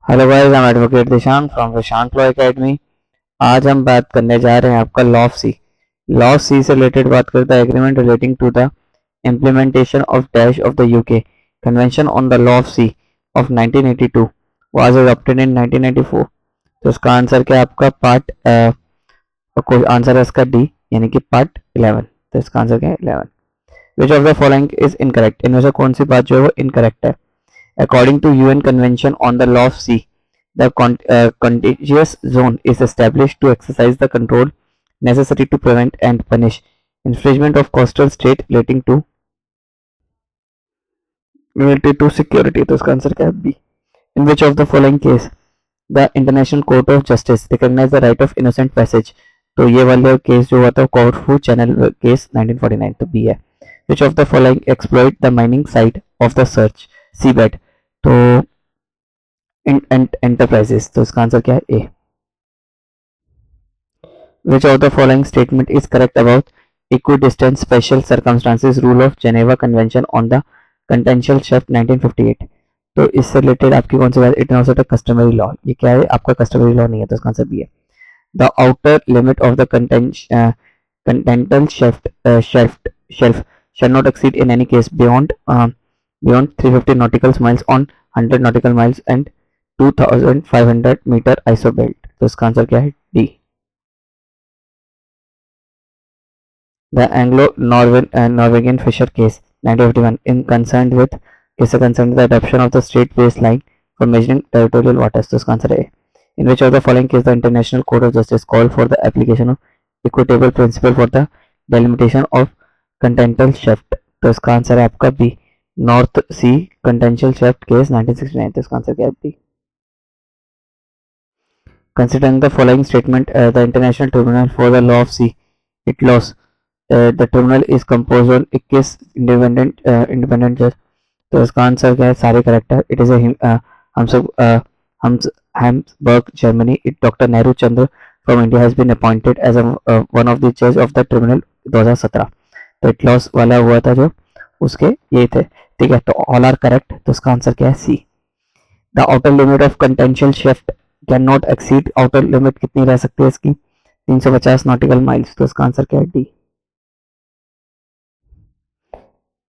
Hello guys, I am advocate Dishank from Dishank law academy. आज हम बात करने जा रहे हैं आपका law of sea. Law of sea से रिलेटेड बात करता है agreement relating to the implementation of dash of the UK convention on the law of sea of 1982 was adopted in 1994। तो इसका आंसर क्या है आपका पार्ट आंसर है इसका डी यानी कि पार्ट 11। तो इसका आंसर क्या है 11। विच of the following is incorrect, इनमें से कौन सी बात जो है वो इनकरेक्ट है। According to UN Convention on the Law of Sea, the contiguous zone is established to exercise the control necessary to prevent and punish infringement of coastal state related to security. तो इसका answer क्या है B. In which of the following case the International Court of Justice recognize the right of innocent passage? तो ये वाला case जो हुआ था कॉर्फू चैनल केस 1949, तो बी है। Which of the following exploit the mining site of the search seabed? तो enterprises, तो इसका आंसर क्या है ए। Which of the following statement is correct about equidistant special circumstances rule of Geneva Convention on the Contentious Shaft 1958? तो इससे related आपकी कौन सी बात, it not a customary law, ये क्या है आपका कस्टमरी लॉ नहीं है, तो इसका आंसर बी है। The outer limit of the continental shelf shall not exceed in any case beyond 350 nautical miles on 100 nautical miles and 2500 metre isobelt। तो इसका आंसर क्या है D. The Anglo Norwegian fisher case 1951 in concerned with is concerned with the adoption of the state baseline for measuring territorial waters। तो इसका answer है in which of the following case the International Court of Justice called for the application of equitable principle for the delimitation of continental shelf। तो इसका answer है आपका B north सी कंटेंशियल शेफ्ट case 1969। तो इसका answer क्या है B. Considering the following statement, the International Tribunal for the Law of Sea, it laws, the tribunal is composed on 21 independent judge। तो इसका आंसर क्या है सारे करेक्ट है। It is Hamburg, Germany। It Dr. Nehru Chandra from India has been appointed as one of the judge of the tribunal 2017। तो it loss वाला हुआ था जो उसके ये थे, ठीक है। तो ऑल आर करेक्ट, तो इसका आंसर क्या है C. The outer limit of continental शेफ्ट can not exceed, outer limit कितनी रह सकती है इसकी 350 नॉटिकल माइल्स। तो इसका आंसर क्या है D.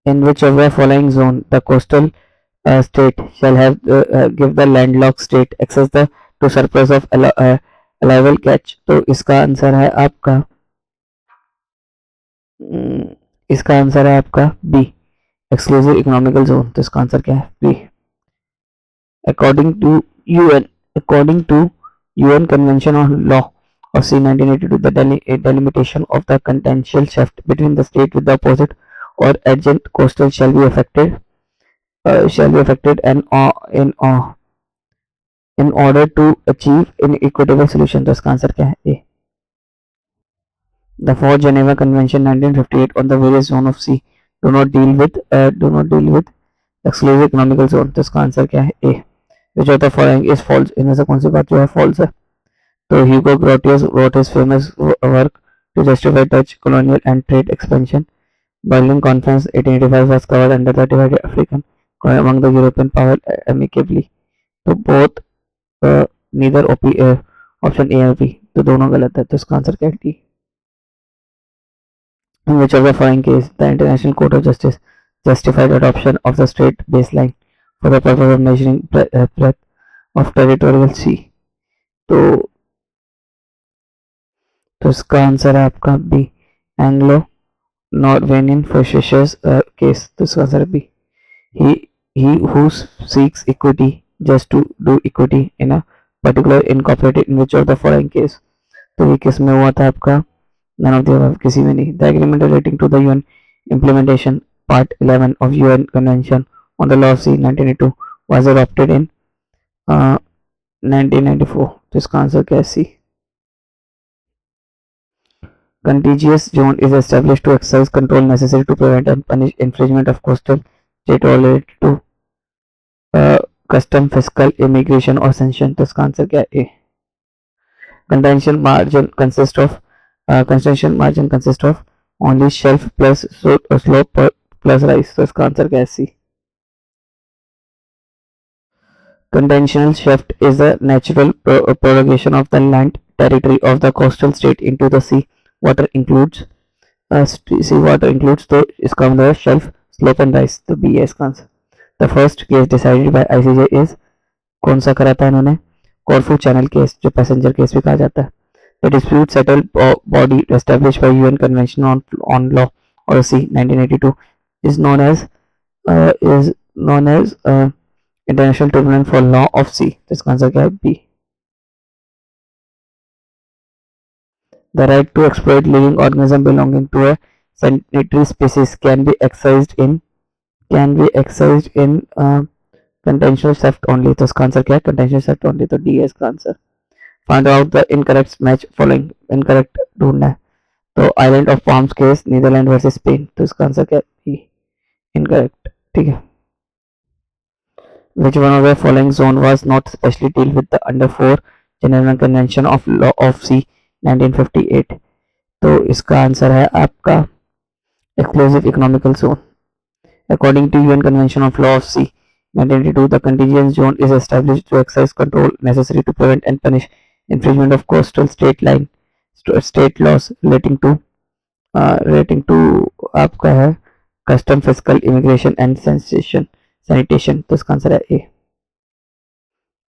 In which of the following zone the coastal state shall have give the landlocked state access the to surplus of allowable catch? तो इसका आंसर है आपका बी एक्सक्लूसिव इकोनॉमिकल जोन। तो इसका आंसर क्या है B. According to UN Convention on Law of Sea 1982, the delimitation of the contentious shaft between the state with the opposite or adjacent coastal shall be affected and in order to achieve an equitable solution। तो इसका answer क्या है ए। The Fourth Geneva Convention 1958 on the various zone of sea do not deal with exclusive economical zone। तो इसका answer क्या है ए। Which of the following is false, इनमें से कौन सी बात जो है false है। तो Hugo Grotius wrote his famous work to justify Dutch colonial and trade expansion। Berlin Conference 1885 was covered under the divided African among the European power amicably। तो both neither option A और B, तो दोनों गलत है। तो इसका answer क्या है D. In which of the following case the International Court of Justice justified adoption of the state baseline for the purpose of measuring breadth of territorial sea? तो इसका आंसर है आपका B Anglo Norwegian fishers case. तो इसका answer B. He who seeks equity just to do equity in a particular incorporated in which of the following case? तो ये किस में हुआ था आपका none of the above, किसी में नहीं। The agreement relating to the UN implementation part 11 of UN Convention on the Law of Sea 1982 was adopted in 1994। तो इसका आंसर क्या है सी। Contiguous zone is established to exercise control necessary to prevent and punish infringement of coastal state related to custom, fiscal, immigration or sanction। तो इसका answer क्या है ए। Contention margin consists of only shelf plus slope plus rise। तो इसका answer क्या है सी। Contentional shift is the natural prolongation of the land territory of the coastal state into the sea. Water includes seawater includes तो इसका मतलब है shelf, slope and rise. तो B है इसका answer. The first case decided by ICJ is कौन सा करा था इन्होंने? कॉर्फू चैनल केस, जो पैसेंजर केस भी कहा जाता है. The dispute settled body established by UN Convention on Law or C 1982 is known as International Tribunal for Law of Sea. तो इसका आंसर क्या है? B. The right to exploit living organism belonging to a sanitary species can be exercised in contentional theft only. तो इसका answer क्या है? contentional theft only. तो D है इसका answer. Find out the incorrect match following. Incorrect ढूंढना है. तो Island of Palms case Netherlands versus Spain. तो इसका आंसर क्या है? B. Incorrect. ठीक है. Which one of the following zone was not specially deal with the under 4 Geneva Convention of Law of Sea 1958? तो इसका आंसर है आपका Exclusive Economical Zone. According to UN Convention of Law of Sea 1982, the contingent zone is established to exercise control necessary to prevent and punish infringement of coastal state laws relating to आपका है custom, fiscal, immigration and sanitation. तो इसका answer है A.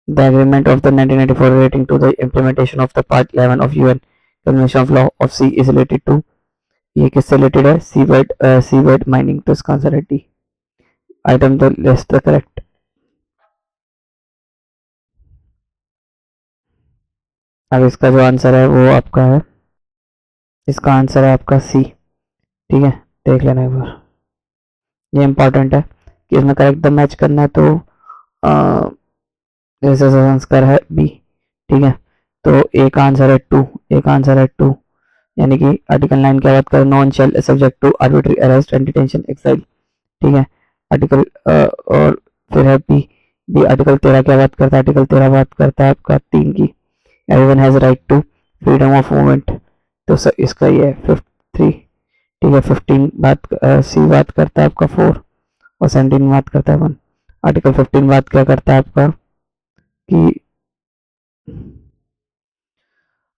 The agreement of the 1994 relating to the implementation of the Part 11 of UN Convention of Law of Sea is related to, ये किससे related है? seabed mining. तो इसका answer है D. Item the list the correct. अब इसका जो answer है वो आपका है, इसका आंसर है आपका C. ठीक है, देख लेना एक बार, ये इंपॉर्टेंट है कि इसमें करेक्ट द मैच करना है. तो जैसे संस्कार है B. ठीक है, तो एक आंसर है 2, एक आंसर है 2, यानी कि आर्टिकल 9 क्या बात कर, none shall subject to arbitrary arrest and detention exile. ठीक है, आर्टिकल और फिर है बी आर्टिकल 13 क्या बात करता है? आर्टिकल 13 बात करता है आपका 3 की, everyone has right to freedom of movement. तो सर इसका ये है 3. ठीक है, 15 बात सी बात करता है आपका 4 और 17 बात करता है 1. आर्टिकल 15 बात क्या करता है आपका कि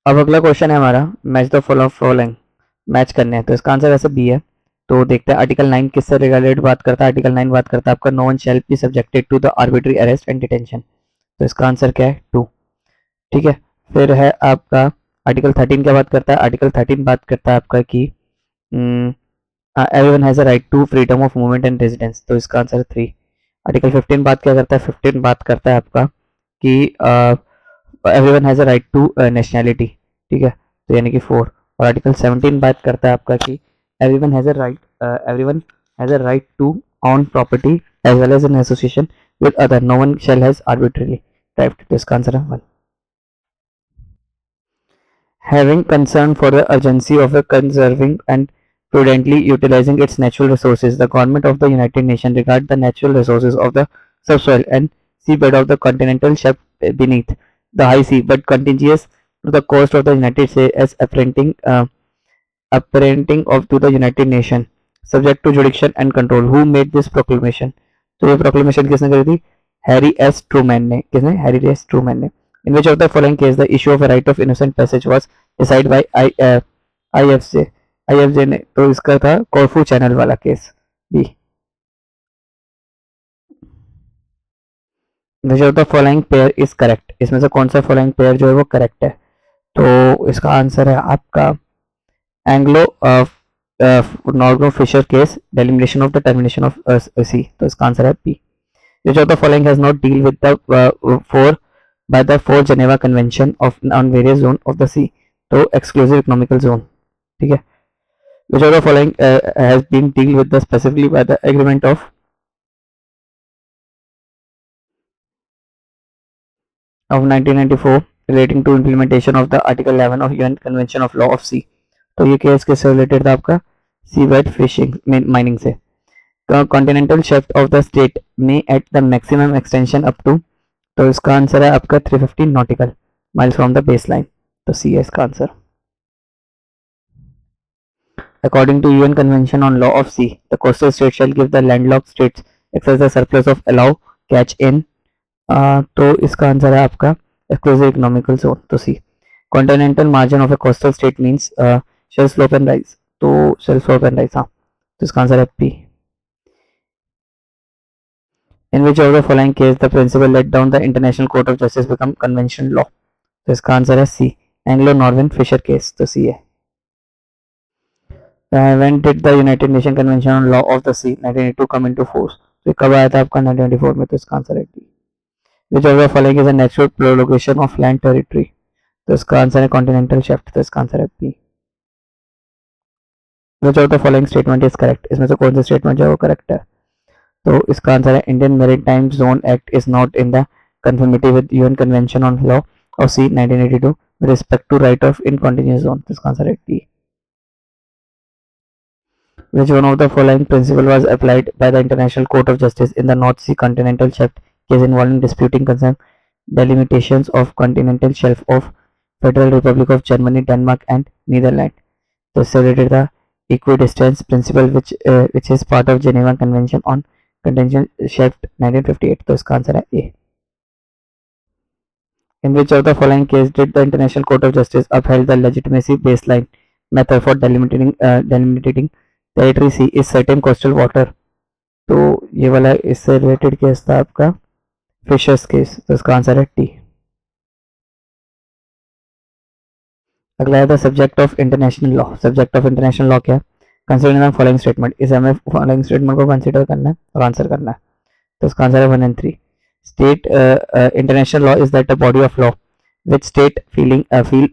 अब अगला क्वेश्चन है हमारा मैच द फॉलोइंग, मैच करने हैं. तो इसका आंसर वैसे बी है. तो देखते हैं आर्टिकल 9 किससे रिलेटेड बात करता है. आर्टिकल 9 बात करता है आपका no one shall be subjected to the arbitrary arrest and detention. तो इसका आंसर क्या है? 2. ठीक है, फिर है आपका आर्टिकल 13 क्या बात करता है? आर्टिकल 13 बात करता है आपका कि everyone has a right to freedom of movement and residence. तो इसका आंसर है 3. आर्टिकल 15 बात क्या करता है? 15 बात करता है आपका कि everyone has a right to nationality. ठीक है, तो यानी कि 4. और आर्टिकल 17 बात करता है आपका कि everyone has a right to own property as well as in association with other. No one shall has arbitrarily deprived. तो इसका आंसर है 1. Having concern for the urgency of conserving and prudently utilizing its natural resources, the government of the United Nations regard the natural resources of the subsoil and seabed of the continental shelf beneath the high sea, but contiguous to the coast of the United States as apparenting of to the United Nation, subject to jurisdiction and control. Who made this proclamation? तो ये proclamation किसने करी थी? Harry S Trueman ने. किसने? Harry S Trueman ने. In which of the following case the issue of a right of innocent passage was decided by IFJ ने? तो इसका था कॉर्फू चैनल वाला case. B. Which of the following pair is correct? इसमें से कौन सा following pair जो है वो करेक्ट है? तो इसका आंसर है आपका Anglo Norwegian fisheries case delimitation of the termination of sea. तो इसका आंसर है B. Which of the following has not deal with the by the 4 Geneva Convention on various zone of the sea. तो exclusive economical zone. ठीक है. Which of the following has been deal with the specifically by the agreement of 1994 relating to implementation of the Article 11 of UN Convention of Law of Sea. तो ये case किससे related था आपका? Seabed fishing mining से. Continental shelf of the state में at the maximum extension up to. तो इसका answer है आपका 350 nautical miles from the base line. तो सी है इसका answer. According to UN Convention on Law of Sea, the coastal state shall give the landlocked states access the surplus of allow catch in तो इसका answer है आपका exclusive economical zone, तो C. Continental margin of a coastal state means shelf slope and rise, तो shelf slope and rise, हाँ, तो इसका answer है B. In which of the following case the principle laid down the international court of justice become convention law, तो इसका answer है C, Anglo Norwegian fisheries case, तो C है। When did the United Nations Convention on Law of the Sea 1982 come into force? तो कब आया था आपका 1924 में, तो इसका आंसर है D. Which of the following is a natural prolongation of land territory? तो इसका आंसर है कॉन्टिनेंटल शेल्फ, तो इसका आंसर है B. Which of the following statement is correct? इसमें से कौन सा स्टेटमेंट जो है वो करेक्ट है, तो इसका आंसर है Indian maritime zone act is not in the conformity with UN Convention on Law of Sea 1982 with respect to right of in continuous zone, तो इसका आंसर है D. Which one of the following principle was applied by the International Court of Justice in the North Sea continental shelf case involving disputing concern delimitations of continental shelf of Federal Republic of Germany, Denmark and Netherlands? तो इससे related था equidistance principle which is part of Geneva Convention on Continental Shelf 1958, तो इसका answer है A। In which of the following case did the International Court of Justice upheld the legitimacy baseline method for delimiting territory sea is certain coastal water, तो ये वाला इससे related case था आपका fishers case, तो इसका answer है T. अगला है the subject of international law. Subject of international law क्या है? कंसिडर द फॉलोइंग स्टेटमेंट, इसे हमें फॉलोइंग स्टेटमेंट को कंसिडर करना है और आंसर करना है, तो इसका आंसर है 1 and 3। State international law is that a body of law which state feel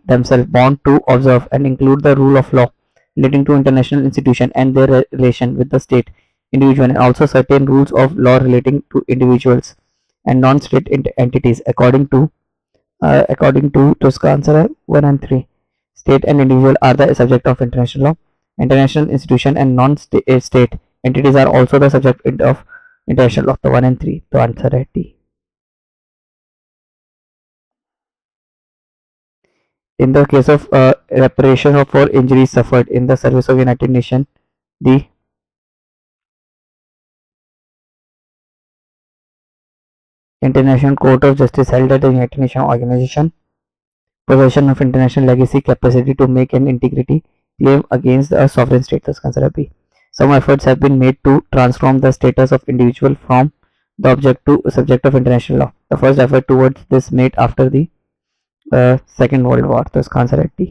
themselves bound to observe and include the rule of law relating to international institution and their relation with the state individual, and also certain rules of law relating to individuals and non-state entities according to तो इसका answer है 1 and 3। State and individual are the subject of international law. International institution and non-state entities are also the subject of international law, तो 1 and 3, तो answer है D. In the case of reparation for injuries suffered in the service of United Nations, the International Court of Justice held that the United Nations organization possession of international legacy capacity to make an integrity claim against a sovereign state, thus consider B. Some efforts have been made to transform the status of individual from the object to subject of international law. The first effort towards this made after the Second World War, thus consider D.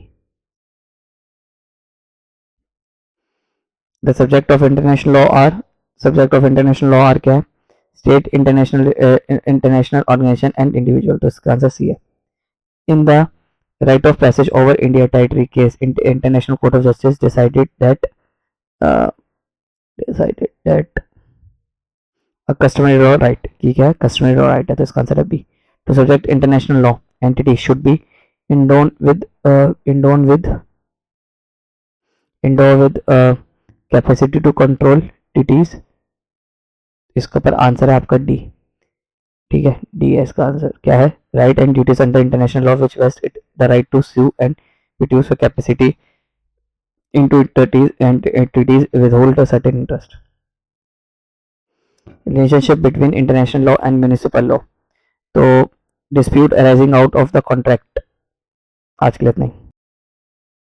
The subject of international law are क्या है? State, international organization and individual, तो इसका answer C है। In the right of passage over India territory case, International Court of Justice decided that a customary law right, ठीक है, customary law right है, तो इसका आंसर है B। To subject international law entity should be endowed with capacity to control treaties, इसका पर answer है आपका डी, ठीक है, डी है इसका आंसर। क्या है? Right and duties under international law which vest it the right to sue and reduce the capacity into entities and entities withhold a certain interest. Relationship between international law and municipal law, तो dispute arising out of the contract, आज के लिए इतना ही।